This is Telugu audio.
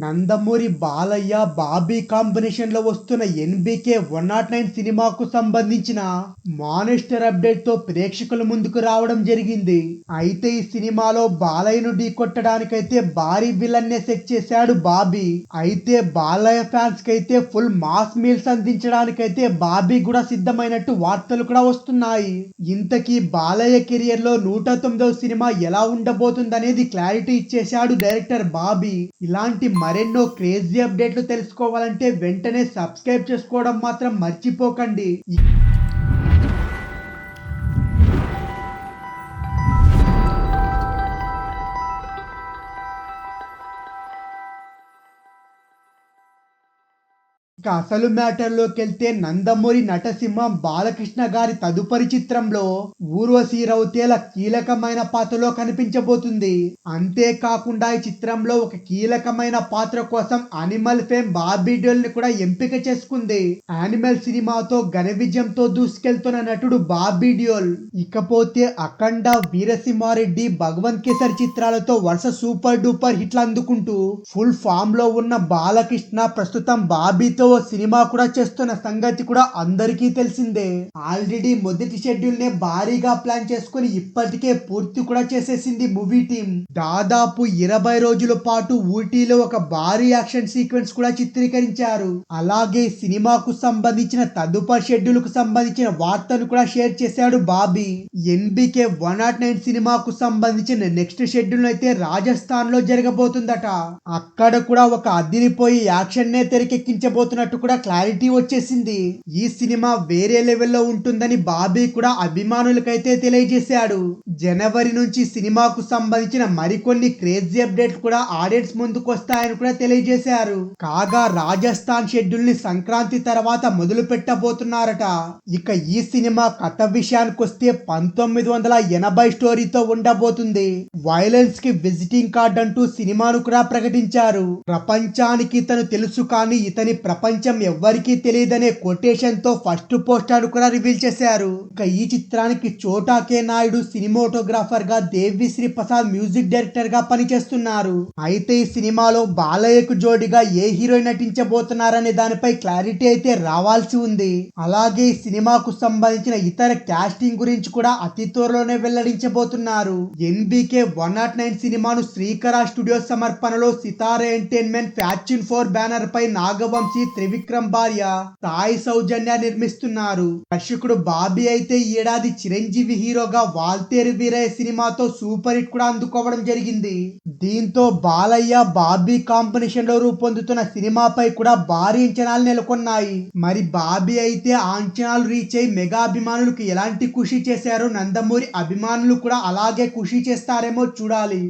నందమూరి బాలయ్య, బాబీ కాంబినేషన్‌లో వస్తున్న 'ఎన్‌బీకే 109' సినిమాకు సంబంధించిన మానిస్టర్ అప్డేట్‌తో ప్రేక్షకుల ముందుకు రావడం జరిగింది. అయితే ఈ సినిమాలో బాలయ్యను ఢీకొట్టడానికైతే భారీ విలన్నే సెట్ చేశాడు బాబీ. అయితే బాలయ్య ఫ్యాన్స్‌కైతే ఫుల్ మాస్ మీల్స్ అందించడానికైతే బాబీ కూడా సిద్ధమైనట్టు వార్తలు కూడా వస్తున్నాయి. ఇంతకీ బాలయ్య కెరియర్‌లో 109వ సినిమా ఎలా ఉండబోతుందనేది క్లారిటీ ఇచ్చేశాడు డైరెక్టర్ బాబీ. ఇలాంటి మరెన్నో క్రేజీ అప్డేట్లు తెలుసుకోవాలంటే వెంటనే సబ్స్క్రైబ్ చేసుకోవడం మాత్రం మర్చిపోకండి. ఇక అసలు మ్యాటర్‌లోకెళ్తే నందమూరి నటసింహం బాలకృష్ణ గారి తదుపరి చిత్రంలో ఊర్వశి రౌతేల కీలకమైన పాత్రలో కనిపించబోతుంది. అంతేకాకుండా ఈ చిత్రంలో ఒక కీలకమైన పాత్ర కోసం అనిమల్ ఫేమ్ బార్బీ డ్యోల్ ని కూడా ఎంపిక చేసుకుంది. యానిమల్ సినిమాతో ఘన విజయంతో దూసుకెళ్తున్న నటుడు బార్బీ డ్యోల్. ఇకపోతే అఖండ, వీరసింహారెడ్డి, భగవంత్ కేసరి చిత్రాలతో వరుస సూపర్ డూపర్ హిట్లు అందుకుంటూ ఫుల్ ఫామ్ లో ఉన్న బాలకృష్ణ ప్రస్తుతం బాబీతో సినిమా కూడా చేస్తున్న సంగతి కూడా అందరికీ తెలిసిందే. ఆల్రెడీ మొదటి షెడ్యూల్ నే భారీగా ప్లాన్ చేసుకుని ఇప్పటికే పూర్తి కూడా చేసేసింది మూవీ టీం. దాదాపు 20 రోజుల పాటు ఊటీలో ఒక భారీ యాక్షన్ సీక్వెన్స్ కూడా చిత్రీకరించారు. అలాగే సినిమాకు సంబంధించిన తదుపరి షెడ్యూల్ కు సంబంధించిన వార్తను కూడా షేర్ చేశాడు బాబీ. ఎన్బికే 109 సినిమాకు సంబంధించిన నెక్స్ట్ షెడ్యూల్ అయితే రాజస్థాన్ లో జరగబోతుందట. అక్కడ కూడా ఒక అదిరిపోయి యాక్షన్ నే తెరకెక్కించబోతున్నట్టు కూడా క్లారిటీ వచ్చేసింది. ఈ సినిమా వేరే లెవెల్లో ఉంటుందని బాబీ కూడా అభిమానులకైతే తెలియజేశాడు. జనవరి నుంచి సినిమాకు సంబంధించిన మరికొన్ని క్రేజీ అప్డేట్లు కూడా ఆడియన్స్ ముందుకు వస్తాయని కూడా తెలియజేశారు. కాగా రాజస్థాన్ షెడ్యూల్ ని సంక్రాంతి తర్వాత మొదలు పెట్టబోతున్నారట. ఇక ఈ సినిమా కథ విషయానికి వస్తే 1980 స్టోరీతో ఉండబోతుంది. వైలెన్స్ కి విజిటింగ్ కార్డ్ అంటూ సినిమాను కూడా ప్రకటించారు. ప్రపంచానికి తను తెలుసు కానీ ఇతని ప్రపంచం ఎవ్వరికీ తెలియదనే కొటేషన్ తో ఫస్ట్ పోస్టర్ కూడా రివీల్ చేశారు. ఇక ఈ చిత్రానికి చోటా కే నాయుడు సినిమాటోగ్రాఫర్ గా, దేవిశ్రీ ప్రసాద్ మ్యూజిక్ డైరెక్టర్ గా పనిచేస్తున్నారు. అయితే ఈ సినిమాలో బాలయ్యకు జోడిగా ఏ హీరోయిన్ నటించబోతున్నారనే దానిపై క్లారిటీ అయితే రావాల్సి ఉంది. అలాగే ఈ సినిమాకు సంబంధించిన ఇతర కాస్టింగ్ గురించి కూడా అతి త్వరలోనే వెల్లడించబోతున్నారు. ఎన్బికే 109 సినిమాను శ్రీకర స్టూడియోస్ సమర్పణలో సితారా ఎంటర్టైన్మెంట్ ఫ్యాక్షన్ 4 బ్యానర్ పై నాగవంశీ, త్రివిక్రమ్ భార్య సాయి సౌజన్య నిర్మిస్తున్నారు. దర్శకుడు బాబీ అయితే ఈ ఏడాది చిరంజీవి హీరోగా వాల్తేరు వీరయ్య సినిమాతో సూపర్ హిట్ కూడా అందుకోవడం జరిగింది. దీంతో బాలయ్య, బాబీ కాంబినేషన్ లో రూపొందుతున్న సినిమాపై కూడా భారీ అంచనాలు నెలకొన్నాయి. మరి బాబీ అయితే ఆ అంచనాలు రీచ్ అయి మెగా అభిమానులకు ఎలాంటి ఖుషి చేశారో నందమూరి అభిమానులు కూడా అలాగే ఖుషి చేస్తారేమో చూడాలి.